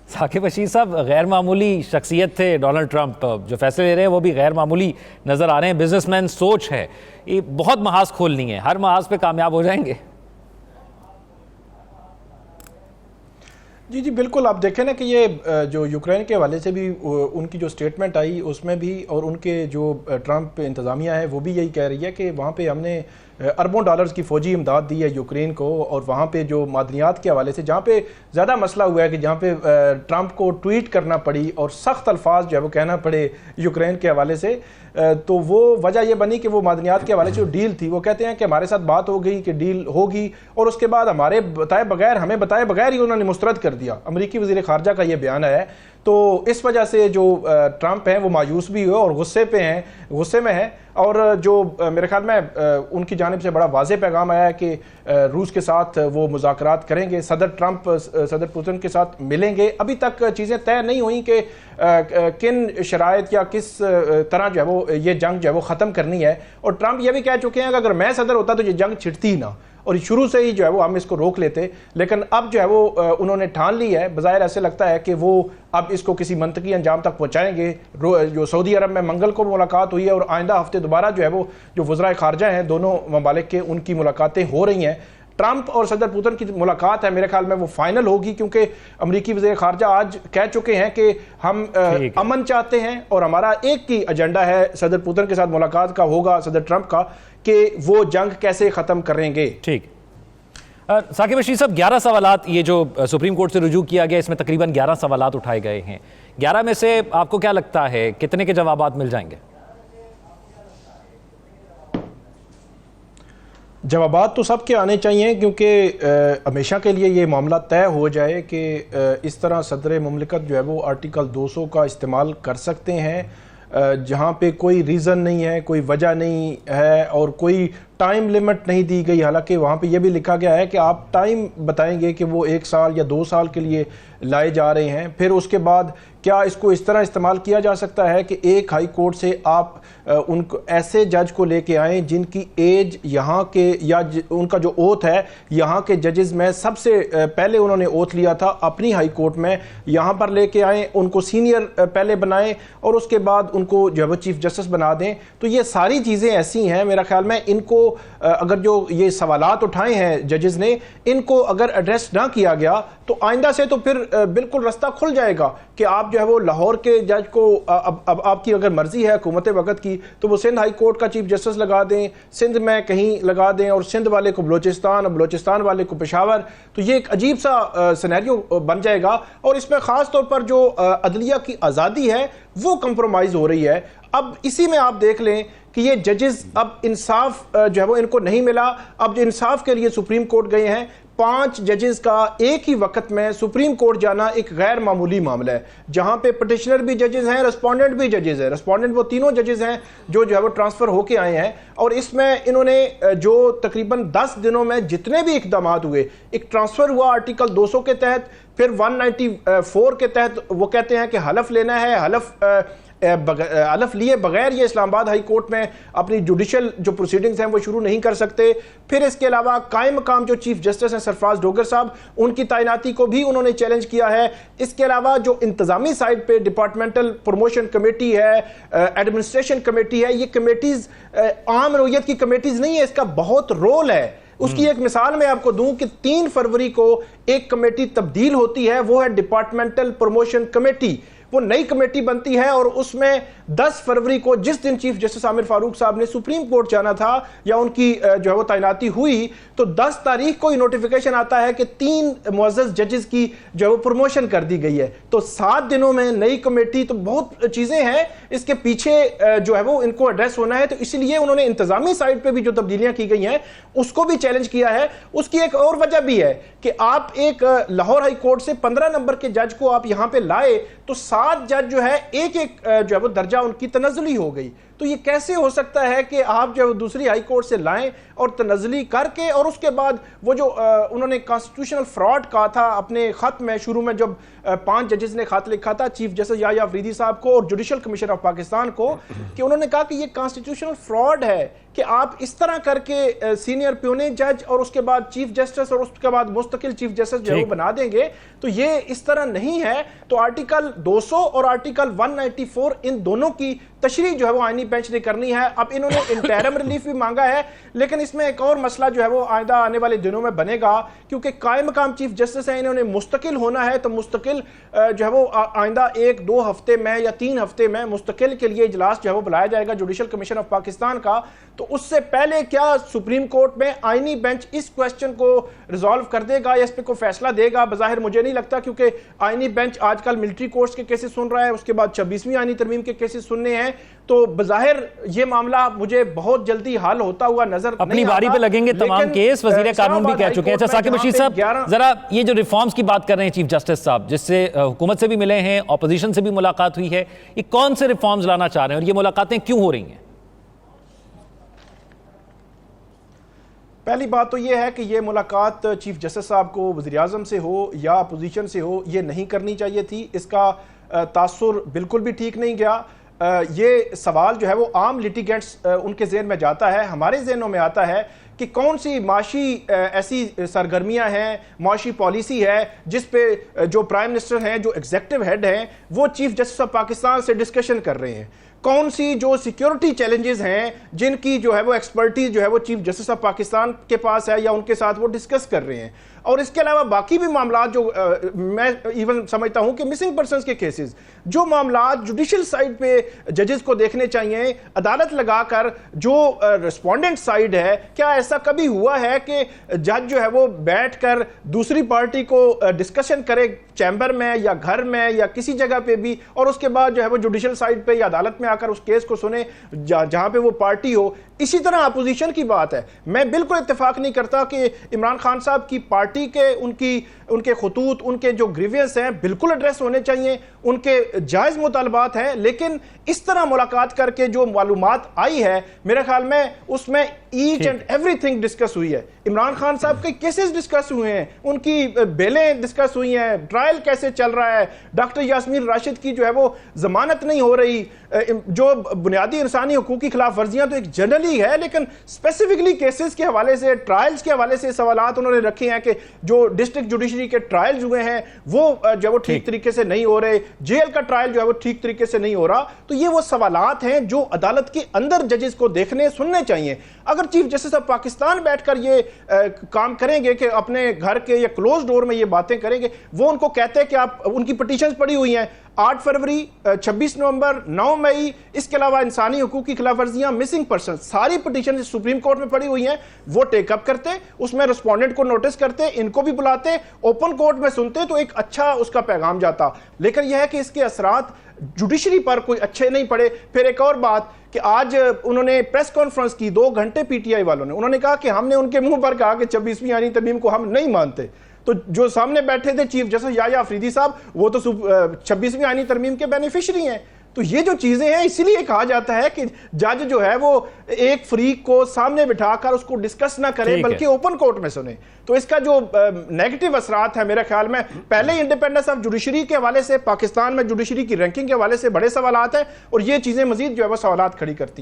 ثاقب بشیر صاحب، غیر معمولی شخصیت تھے ڈونلڈ ٹرمپ، جو فیصلے لے رہے ہیں وہ بھی غیر معمولی نظر آ رہے ہیں. بزنس مین سوچ ہے، یہ بہت محاذ کھولنی ہے، ہر محاذ پہ کامیاب ہو جائیں گے. جی بالکل. آپ دیکھیں نا کہ یہ جو یوکرین کے حوالے سے بھی ان کی جو سٹیٹمنٹ آئی اس میں بھی، اور ان کے جو ٹرمپ انتظامیہ ہے وہ بھی یہی کہہ رہی ہے کہ وہاں پہ ہم نے اربوں ڈالرز کی فوجی امداد دی ہے یوکرین کو، اور وہاں پہ جو معدنیات کے حوالے سے جہاں پہ زیادہ مسئلہ ہوا ہے کہ جہاں پہ ٹرمپ کو ٹویٹ کرنا پڑی اور سخت الفاظ جو ہے وہ کہنا پڑے یوکرین کے حوالے سے، تو وہ وجہ یہ بنی کہ وہ معدنیات کے حوالے سے جو ڈیل تھی، وہ کہتے ہیں کہ ہمارے ساتھ بات ہو گئی کہ ڈیل ہوگی، اور اس کے بعد ہمیں بتائے بغیر ہی انہوں نے مسترد کر دیا. امریکی وزیر خارجہ کا یہ بیان ہے. تو اس وجہ سے جو ٹرمپ ہیں وہ مایوس بھی ہوئے اور غصے میں ہیں. اور جو میرے خیال میں ان کی جانب سے بڑا واضح پیغام آیا ہے کہ روس کے ساتھ وہ مذاکرات کریں گے. صدر پوتن کے ساتھ ملیں گے. ابھی تک چیزیں طے نہیں ہوئیں کہ کن شرائط یا کس طرح جو ہے وہ یہ جنگ جو ہے وہ ختم کرنی ہے. اور ٹرمپ یہ بھی کہہ چکے ہیں کہ اگر میں صدر ہوتا تو یہ جنگ چھڑتی ہی نہ، اور شروع سے ہی جو ہے وہ ہم اس کو روک لیتے. لیکن اب جو ہے وہ انہوں نے ٹھان لی ہے. بظاہر ایسے لگتا ہے کہ وہ اب اس کو کسی منطقی انجام تک پہنچائیں گے. جو سعودی عرب میں منگل کو ملاقات ہوئی ہے، اور آئندہ ہفتے دوبارہ جو ہے وہ جو وزرائے خارجہ ہیں دونوں ممالک کے، ان کی ملاقاتیں ہو رہی ہیں. ٹرمپ اور صدر پوتن کی ملاقات ہے، میرے خیال میں وہ فائنل ہوگی، کیونکہ امریکی وزیر خارجہ آج کہہ چکے ہیں کہ ہم امن چاہتے ہیں، اور ہمارا ایک ہی ایجنڈا ہے صدر پوتن کے ساتھ ملاقات کا ہوگا، صدر ٹرمپ کا، کہ وہ جنگ کیسے ختم کریں گے. ٹھیک. ثاقب بشیر صاحب، 11 سوالات یہ جو سپریم کورٹ سے رجوع کیا گیا، اس میں تقریباً 11 سوالات اٹھائے گئے ہیں. 11 میں سے آپ کو کیا لگتا ہے کتنے کے جوابات مل جائیں گے؟ جوابات تو سب کے آنے چاہیے، کیونکہ ہمیشہ کے لیے یہ معاملہ طے ہو جائے کہ اس طرح صدر مملکت جو ہے وہ آرٹیکل 200 کا استعمال کر سکتے ہیں، جہاں پہ کوئی ریزن نہیں ہے، کوئی وجہ نہیں ہے، اور کوئی ٹائم لیمٹ نہیں دی گئی. حالانکہ وہاں پہ یہ بھی لکھا گیا ہے کہ آپ ٹائم بتائیں گے کہ وہ 1 سال یا 2 سال کے لیے لائے جا رہے ہیں. پھر اس کے بعد کیا اس کو اس طرح استعمال کیا جا سکتا ہے کہ ایک ہائی کورٹ سے آپ ان کو ایسے جج کو لے کے آئیں جن کی ایج یہاں کے یا ان کا جو اوتھ ہے یہاں کے ججز میں سب سے پہلے انہوں نے اوتھ لیا تھا اپنی ہائی کورٹ میں، یہاں پر لے کے آئیں، ان کو سینئر پہلے بنائیں، اور اس کے بعد ان کو جو ہے چیف جسٹس بنا دیں. تو یہ ساری چیزیں ایسی ہیں میرا خیال میں، ان کو اگر جو یہ سوالات اٹھائے ہیں ججز نے، ان کو اگر ایڈریس نہ کیا گیا تو آئندہ سے تو پھر بالکل رستہ کھل جائے گا کہ آپ جو ہے وہ لاہور کے جج کو، اب آپ کی اگر مرضی ہے حکومت وقت کی تو وہ سندھ ہائی کورٹ کا چیف جسٹس لگا دیں، سندھ میں کہیں لگا دیں، اور سندھ والے کو بلوچستان اور بلوچستان والے کو پشاور. تو یہ ایک عجیب سا سینیریو بن جائے گا، اور اس میں خاص طور پر جو عدلیہ کی آزادی ہے وہ کمپرومائز ہو رہی ہے. اب اسی میں آپ دیکھ لیں کہ یہ ججز اب انصاف جو ہے وہ ان کو نہیں ملا. اب جو انصاف کے لیے سپریم کورٹ گئے ہیں، 5 ججز کا ایک ہی وقت میں سپریم کورٹ جانا ایک غیر معمولی معاملہ ہے، جہاں پہ پٹیشنر بھی ججز ہیں، ریسپونڈنٹ بھی ججز ہیں. ریسپونڈنٹ وہ تینوں ججز ہیں جو ہے وہ ٹرانسفر ہو کے آئے ہیں، اور اس میں انہوں نے جو تقریباً 10 دنوں میں جتنے بھی اقدامات ہوئے، ایک ٹرانسفر ہوا آرٹیکل 200 کے تحت، پھر 194 کے تحت وہ کہتے ہیں کہ حلف لینا ہے، حلف لیے بغیر یہ اسلام آباد ہائی کورٹ میں اپنی جوڈیشل جو پروسیڈنگز ہیں وہ شروع نہیں کر سکتے. پھر اس کے علاوہ قائم مقام جو چیف جسٹس ہیں سرفراز ڈوگر صاحب، ان کی تعیناتی کو بھی انہوں نے چیلنج کیا ہے. اس کے علاوہ جو انتظامی سائڈ پہ ڈپارٹمنٹل پروموشن کمیٹی ہے، ایڈمنسٹریشن کمیٹی ہے، یہ کمیٹیز عام نوعیت کی کمیٹیز نہیں ہے، اس کا بہت رول ہے. اس کی ایک مثال میں آپ کو دوں کہ 3 فروری کو ایک کمیٹی تبدیل ہوتی ہے، وہ ہے ڈپارٹمنٹل پروموشن کمیٹی. وہ نئی کمیٹی بنتی ہے، اور اس میں 10 فروری کو جس دن چیف جسٹس عامر فاروق صاحب نے سپریم کورٹ جانا تھا یا ان کی جو ہے وہ تعیناتی ہوئی، تو 10 تاریخ کو ہی نوٹیفیکیشن آتا ہے کہ 3 معزز ججز کی جو ہے وہ پروموشن کر دی گئی ہے. تو 7 دنوں میں نئی کمیٹی، تو بہت چیزیں ہیں اس کے پیچھے جو ہے وہ ان کو ایڈریس ہونا ہے. تو اسی لیے انہوں نے انتظامی سائڈ پہ بھی جو تبدیلیاں کی گئی ہیں اس کو بھی چیلنج کیا ہے. اس کی ایک اور وجہ بھی ہے کہ آپ ایک لاہور ہائی کورٹ سے 15 نمبر کے جج کو آپ یہاں پہ لائے تو 7 جج جو ہے ایک جو ہے وہ درجہ ان کی تنزلی ہو گئی. تو یہ کیسے ہو سکتا ہے کہ آپ جو دوسری ہائی کورٹ سے لائیں اور تنزلی کر کے اور اس کے بعد وہ جو انہوں نے کانسٹیٹیوشنل فراڈ کہا تھا اپنے خط میں شروع میں جب 5 ججز نے خط لکھا تھا چیف جسٹس یحییٰ افریدی صاحب کو اور جوڈیشل کمیشن آف پاکستان کو، کہ انہوں نے کہا کہ یہ کانسٹیٹیوشنل فراڈ ہے کہ آپ اس طرح کر کے سینئر پیونے جج اور اس کے بعد چیف جسٹس اور اس کے بعد مستقل چیف جسٹس جو ہے وہ بنا دیں گے، تو یہ اس طرح نہیں ہے۔ تو آرٹیکل 200 اور آرٹیکل 194 ان دونوں کی تشریح جو ہے وہ آئینی بینچ نے کرنی ہے۔ اب انہوں نے انٹرم ریلیف بھی مانگا ہے، لیکن اس میں ایک اور مسئلہ جو ہے وہ آئندہ آنے والے دنوں میں بنے گا، کیونکہ قائم مقام چیف جسٹس ہیں، انہوں نے مستقل ہونا ہے، تو مستقل جو ہے وہ آئندہ 1-2 ہفتے میں یا 3 ہفتے میں مستقل کے لیے اجلاس جو ہے وہ بلایا جائے گا جوڈیشل کمیشن آف پاکستان کا۔ تو اس سے پہلے کیا سپریم کورٹ میں آئینی بینچ اس کویسچن کو ریزالو کر دے گا یا اس پہ کوئی فیصلہ دے گا؟ بظاہر مجھے نہیں لگتا، کیونکہ آئینی بینچ آج کل ملٹری کورٹس کے کیسز سن رہا ہے، اس کے بعد 26ویں آئینی ترمیم کے کیسز سننے ہیں، تو بظاہر یہ معاملہ مجھے بہت جلدی حل ہوتا ہوا نظر نہیں آتا۔ اپنی باری پہ لگیں گے تمام کیس، وزیر قانون بھی کہہ چکے ہیں۔ اچھا ثاقب رشید صاحب، ذرا یہ جو ریفارمز کی بات کر رہے ہیں چیف جسٹس صاحب، جس سے حکومت سے بھی ملے ہیں، اپوزیشن سے بھی ملاقات ہوئی ہے، یہ کون سے ریفارمز لانا چاہ رہے ہیں اور یہ ملاقاتیں کیوں ہو رہی ہیں؟ پہلی بات تو یہ ہے کہ یہ ملاقات چیف جسٹس صاحب کو وزیر اعظم سے ہو یا اپوزیشن سے ہو، یہ نہیں کرنی چاہیے تھی۔ اس کا تاثر بالکل بھی ٹھیک نہیں گیا۔ یہ سوال جو ہے وہ عام لیٹیگنٹس ان کے ذہن میں جاتا ہے، ہمارے ذہنوں میں آتا ہے کہ کون سی معاشی ایسی سرگرمیاں ہیں، معاشی پالیسی ہے جس پہ جو پرائم منسٹر ہیں، جو ایگزیکٹو ہیڈ ہیں، وہ چیف جسٹس آف پاکستان سے ڈسکشن کر رہے ہیں۔ کون سی جو سیکیورٹی چیلنجز ہیں جن کی جو ہے وہ ایکسپرٹیز جو ہے وہ چیف جسٹس آف پاکستان کے پاس ہے یا ان کے ساتھ وہ ڈسکس کر رہے ہیں۔ اور اس کے علاوہ باقی بھی معاملات جو میں ایون سمجھتا ہوں کہ مسنگ پرسنز کے کیسز، جو معاملات جوڈیشل سائیڈ پہ ججز کو دیکھنے چاہیے عدالت لگا کر، جو رسپونڈنٹ سائیڈ ہے، کیا ایسا کبھی ہوا ہے کہ جج جو ہے وہ بیٹھ کر دوسری پارٹی کو ڈسکشن کرے چیمبر میں یا گھر میں یا کسی جگہ پہ بھی، اور اس کے بعد جو ہے وہ جوڈیشل سائیڈ پہ یا عدالت میں آ کر اس کیس کو سنے جہاں پہ وہ پارٹی ہو؟ اسی طرح اپوزیشن کی بات ہے، میں بالکل اتفاق نہیں کرتا کہ عمران خان صاحب کی پارٹی کے ان کے خطوط، ان کے جو گریوینس ہیں بالکل ایڈریس ہونے چاہیے، ان کے جائز مطالبات ہیں، لیکن اس طرح ملاقات کر کے جو معلومات آئی ہے میرے خیال میں اس میں ایچ اینڈ ایوری تھنگ ڈسکس ہوئی ہے۔ عمران خان صاحب کے کیسز ڈسکس ہوئے ہیں، ان کی بیلیں ڈسکس ہوئی ہیں، ٹرائل کیسے چل رہا ہے، ڈاکٹر یاسمین راشد کی جو ہے وہ ضمانت نہیں ہو رہی، جو بنیادی انسانی حقوق کی خلاف ورزیاں تو ایک جنرلی ہے، لیکن اسپیسیفکلی کیسز کے حوالے سے، ٹرائلز کے حوالے سے سوالات انہوں نے رکھے ہیں کہ جو ڈسٹرکٹ جوڈیشری کے ٹرائلز ہوئے ہیں وہ جو وہ ٹھیک طریقے سے نہیں ہو رہے، جیل کا ٹرائل جو ہے وہ ٹھیک طریقے سے نہیں ہو رہا۔ تو یہ وہ سوالات ہیں جو عدالت کے اندر ججز کو دیکھنے سننے چاہیے۔ اگر چیف جسٹس آف پاکستان بیٹھ کر یہ کام کریں گے کہ اپنے گھر کے یا کلوز ڈور میں یہ باتیں کریں گے، وہ ان کو کہتے ہیں کہ آپ ان کی پٹیشنز پڑی ہوئی ہیں 8 فروری، 26 نومبر، 9 مئی، اس کے علاوہ انسانی حقوق کی خلاف ورزیاں، مسنگ پرسن، ساری پٹیشن سپریم کورٹ میں پڑی ہوئی ہیں، وہ ٹیک اپ کرتے، اس میں رسپونڈنٹ کو نوٹس کرتے، ان کو بھی بلاتے، اوپن کورٹ میں سنتے، تو ایک اچھا اس کا پیغام جاتا۔ لیکن یہ ہے کہ اس کے اثرات جوڈیشری پر کوئی اچھے نہیں پڑے۔ پھر ایک اور بات کہ آج انہوں نے پریس کانفرنس کی 2 گھنٹے پی ٹی آئی والوں نے، انہوں نے کہا کہ ہم نے ان کے منہ پر کہا کہ 26ویں آئینی ترمیم کو ہم نہیں مانتے، تو جو سامنے بیٹھے تھے چیف جسٹس یحییٰ افریدی صاحب، وہ تو 26ویں آئینی ترمیم کے بینیفیشری ہیں۔ تو یہ جو چیزیں ہیں اسی لیے کہا جاتا ہے کہ جج جو ہے وہ ایک فریق کو سامنے بٹھا کر اس کو ڈسکس نہ کرے بلکہ اوپن کورٹ میں سنے۔ تو اس کا جو نیگیٹو اثرات ہیں میرے خیال میں، پہلے ہی انڈیپینڈنس آف جوڈیشری کے حوالے سے، پاکستان میں جوڈیشری کی رینکنگ کے حوالے سے بڑے سوالات ہیں، اور یہ چیزیں مزید جو ہے وہ سوالات کھڑی کرتی ہیں۔